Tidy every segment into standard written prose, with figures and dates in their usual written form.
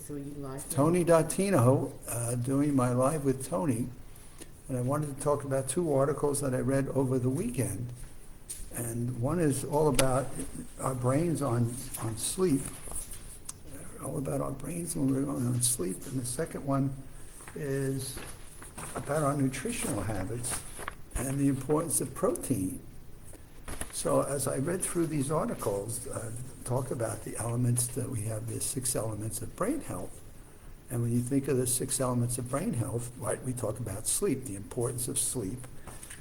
So you live? Tony.Tino, doing my Live with Tony. And I wanted to talk about two articles that I read over the weekend. And one is all about our brains on sleep, all about our brains when we're on sleep. And the second one is about our nutritional habits and the importance of protein. So as I read through these articles, talk about the elements that we have, the 6 elements of brain health. And when you think of the 6 elements of brain health, right, we talk about sleep, the importance of sleep.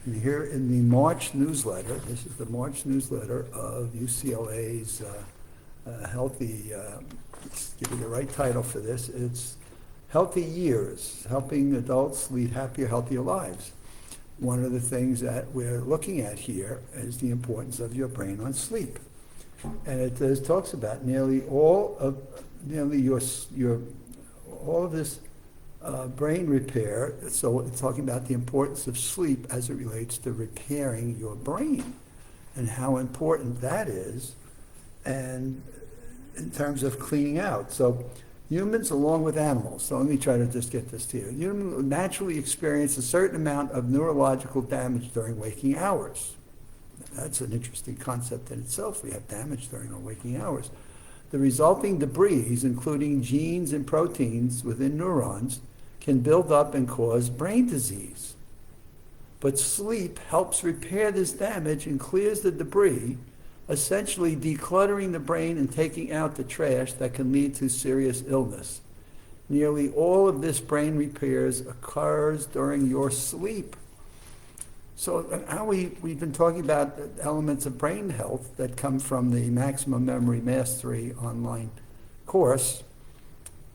And here in the March newsletter, this is the March newsletter of UCLA's Healthy, let's give you the right title for this, it's Healthy Years, Helping Adults Lead Happier, Healthier Lives. One of the things that we're looking at here is the importance of your brain on sleep. And it talks about nearly all of this brain repair. So it's talking about the importance of sleep as it relates to repairing your brain and how important that is, and in terms of cleaning out. So humans, along with animals, so let me try to just get this to you. Humans naturally experience a certain amount of neurological damage during waking hours. That's an interesting concept in itself. We have damage during our waking hours. The resulting debris, including genes and proteins within neurons, can build up and cause brain disease. But sleep helps repair this damage and clears the debris, essentially decluttering the brain and taking out the trash that can lead to serious illness. Nearly all of this brain repairs occurs during your sleep. So how we've been talking about elements of brain health that come from the Maximum Memory Mastery online course,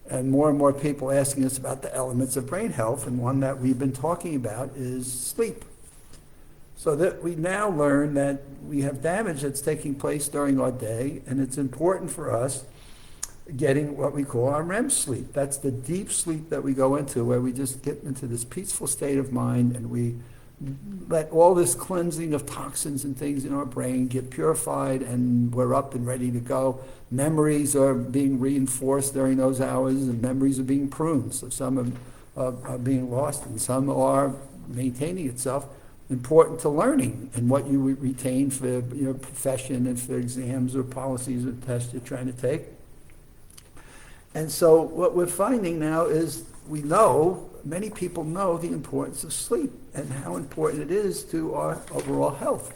and more people asking us about the elements of brain health, and one that we've been talking about is sleep. So that we now learn that we have damage that's taking place during our day, and it's important for us getting what we call our REM sleep. That's the deep sleep that we go into, where we just get into this peaceful state of mind, and we let all this cleansing of toxins and things in our brain get purified, and we're up and ready to go. Memories are being reinforced during those hours, and memories are being pruned. So some are being lost, and some are maintaining itself. Important to learning and what you retain for your profession and for exams or policies or tests you're trying to take. And so what we're finding now is many people know the importance of sleep and how important it is to our overall health.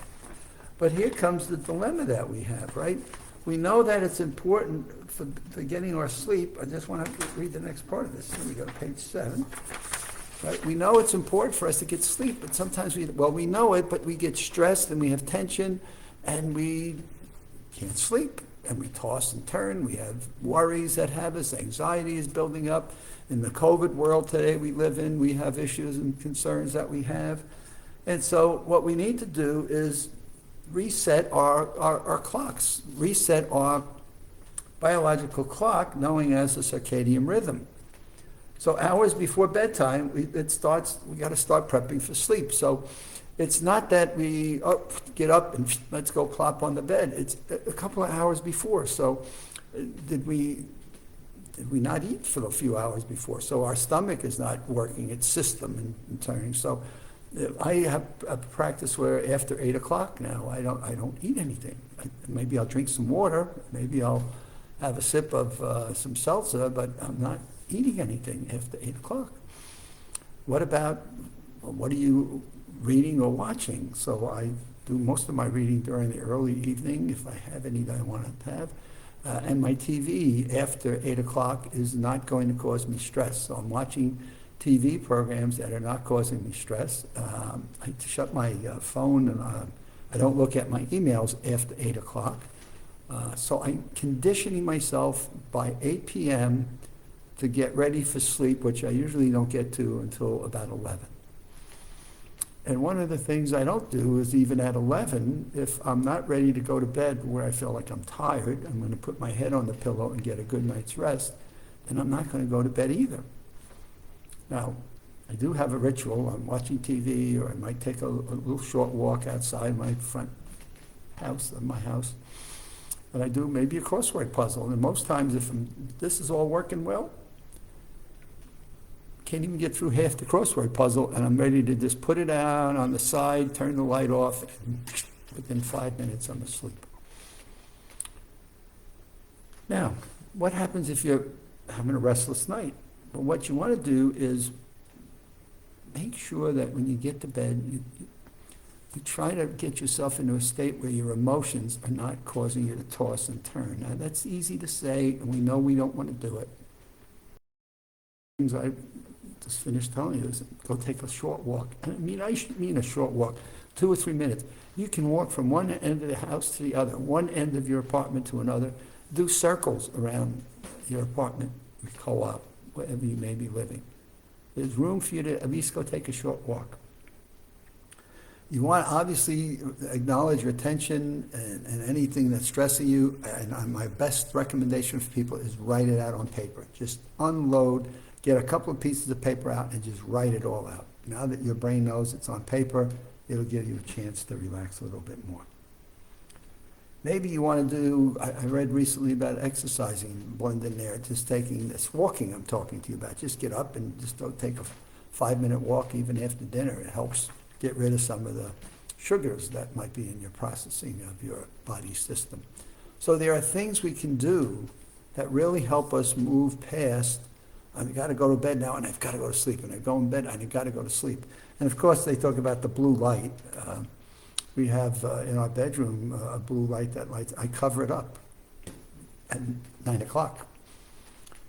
But here comes the dilemma that we have, right? We know that it's important for getting our sleep. I just want to read the next part of this. Here we go, page 7. Right? We know it's important for us to get sleep, but sometimes we know it, but we get stressed and we have tension and we can't sleep, and we toss and turn. We have worries that have us. Anxiety is building up. In the COVID world today we live in, we have issues and concerns that we have. And so what we need to do is reset our clocks, reset our biological clock, known as the circadian rhythm. So hours before bedtime, we got to start prepping for sleep. So it's not that we get up and let's go plop on the bed. It's a couple of hours before. So did we not eat for a few hours before? So our stomach is not working its system and turning. So I have a practice where after 8 o'clock now, I don't eat anything. Maybe I'll drink some water. Maybe I'll have a sip of some seltzer, but I'm not eating anything after 8 o'clock. What are you reading or watching? So I do most of my reading during the early evening, if I have any that I want to have. And my TV after 8 o'clock is not going to cause me stress. So I'm watching TV programs that are not causing me stress. I shut my phone, and I don't look at my emails after 8 o'clock. So I'm conditioning myself by 8 p.m. to get ready for sleep, which I usually don't get to until about 11. And one of the things I don't do is even at 11, if I'm not ready to go to bed where I feel like I'm tired, I'm going to put my head on the pillow and get a good night's rest, and I'm not going to go to bed either. Now, I do have a ritual. I'm watching TV, or I might take a little short walk outside my front house, of my house, and I do maybe a crossword puzzle. And most times, if this is all working well, can't even get through half the crossword puzzle, and I'm ready to just put it down on the side, turn the light off, and within 5 minutes, I'm asleep. Now, what happens if you're having a restless night? Well, what you want to do is make sure that when you get to bed, you try to get yourself into a state where your emotions are not causing you to toss and turn. Now, that's easy to say, and we know we don't want to do it. Things I just finished telling you is go take a short walk. I mean a short walk, 2 or 3 minutes. You can walk from one end of the house to the other, one end of your apartment to another. Do circles around your apartment, your co-op, wherever you may be living. There's room for you to at least go take a short walk. You want to obviously acknowledge your tension and anything that's stressing you. And my best recommendation for people is write it out on paper. Just unload, get a couple of pieces of paper out and just write it all out. Now that your brain knows it's on paper, it'll give you a chance to relax a little bit more. Maybe you want to do, I read recently about exercising, blend in there, just taking this walking I'm talking to you about. Just get up and just go take a 5-minute walk even after dinner. It helps get rid of some of the sugars that might be in your processing of your body system. So there are things we can do that really help us move past, I've got to go to bed now and I've got to go to sleep, and I go in bed and I've got to go to sleep. And of course they talk about the blue light. We have in our bedroom a blue light that lights, I cover it up at 9 o'clock.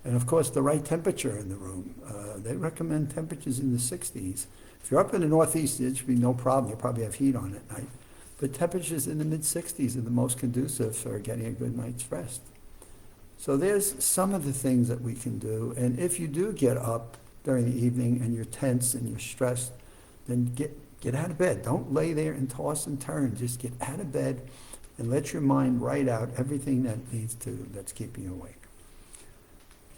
And of course the right temperature in the room. They recommend temperatures in the 60s. If you're up in the Northeast, it should be no problem. You probably have heat on at night. But temperatures in the mid-60s are the most conducive for getting a good night's rest. So there's some of the things that we can do. And if you do get up during the evening and you're tense and you're stressed, then get out of bed. Don't lay there and toss and turn. Just get out of bed and let your mind write out everything that's keeping you awake.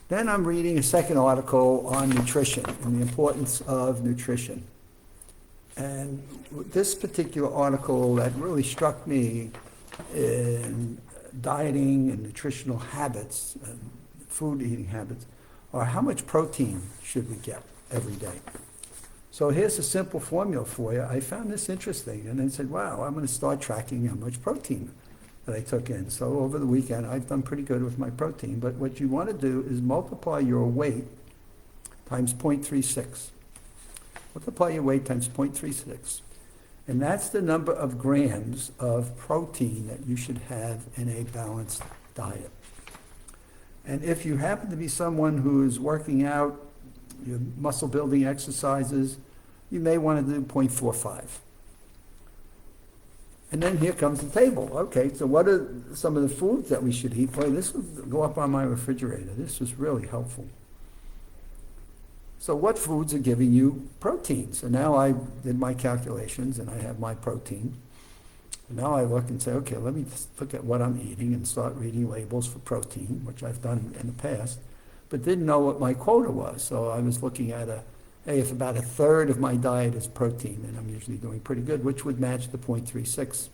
Then I'm reading a second article on nutrition and the importance of nutrition. And this particular article that really struck me in dieting and nutritional habits, and food eating habits, are how much protein should we get every day? So here's a simple formula for you. I found this interesting and then said, wow, I'm going to start tracking how much protein that I took in. So over the weekend, I've done pretty good with my protein. But what you want to do is multiply your weight times 0.36. Multiply your weight times 0.36. And that's the number of grams of protein that you should have in a balanced diet. And if you happen to be someone who is working out, your muscle building exercises, you may want to do 0.45. And then here comes the table. Okay, so what are some of the foods that we should eat? Boy, this will go up on my refrigerator. This was really helpful. So what foods are giving you protein? So now I did my calculations and I have my protein. And now I look and say, okay, let me just look at what I'm eating and start reading labels for protein, which I've done in the past, but didn't know what my quota was. So I was looking at hey, if about a third of my diet is protein, then I'm usually doing pretty good, which would match the 0.36.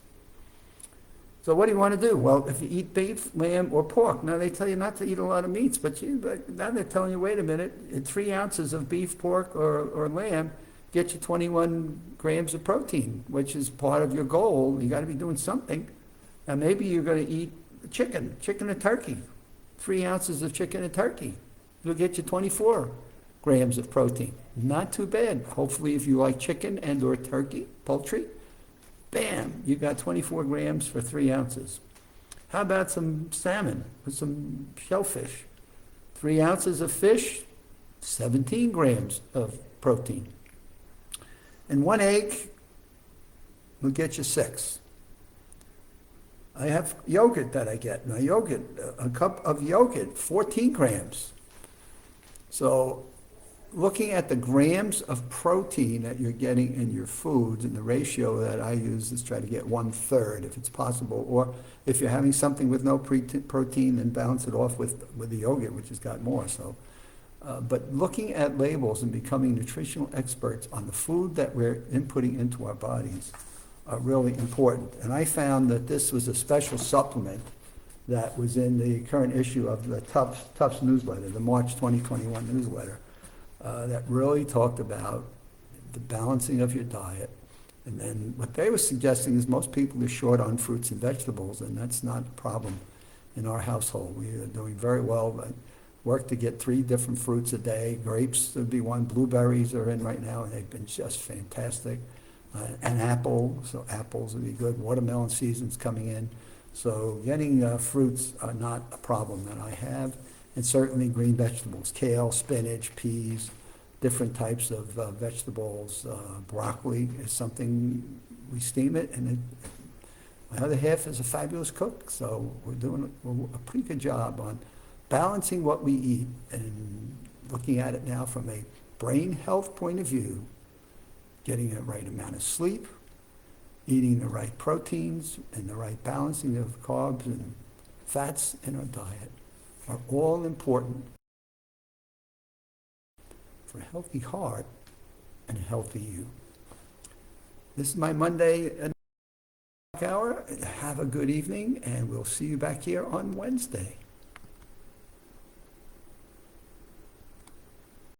So what do you want to do? Well, if you eat beef, lamb, or pork, now they tell you not to eat a lot of meats, but now they're telling you, wait a minute, 3 ounces of beef, pork, or lamb get you 21 grams of protein, which is part of your goal. You got to be doing something. Now maybe you're going to eat chicken and turkey. 3 ounces of chicken and turkey. It'll get you 24 grams of protein. Not too bad. Hopefully if you like chicken and or turkey, poultry, bam, you got 24 grams for 3 ounces. How about some salmon with some shellfish? 3 ounces of fish, 17 grams of protein. And 1 egg will get you 6. I have yogurt that I get. Now yogurt, a cup of yogurt, 14 grams. So looking at the grams of protein that you're getting in your foods, and the ratio that I use is try to get 1/3 if it's possible, or if you're having something with no protein, then balance it off with the yogurt, which has got more. So, but looking at labels and becoming nutritional experts on the food that we're inputting into our bodies are really important. And I found that this was a special supplement that was in the current issue of the Tufts newsletter, the March 2021 newsletter. that really talked about the balancing of your diet. And then what they were suggesting is most people are short on fruits and vegetables, and that's not a problem in our household. We are doing very well. I work to get 3 different fruits a day. Grapes would be one. Blueberries are in right now, and they've been just fantastic. An apple, so apples would be good. Watermelon season's coming in. So getting fruits are not a problem that I have. And certainly green vegetables, kale, spinach, peas, different types of vegetables. Broccoli is something, we steam it, and my other half is a fabulous cook, so we're doing a pretty good job on balancing what we eat and looking at it now from a brain health point of view, getting the right amount of sleep, eating the right proteins, and the right balancing of carbs and fats in our diet are all important for a healthy heart and a healthy you. This is my Monday hour. Have a good evening, and we'll see you back here on Wednesday.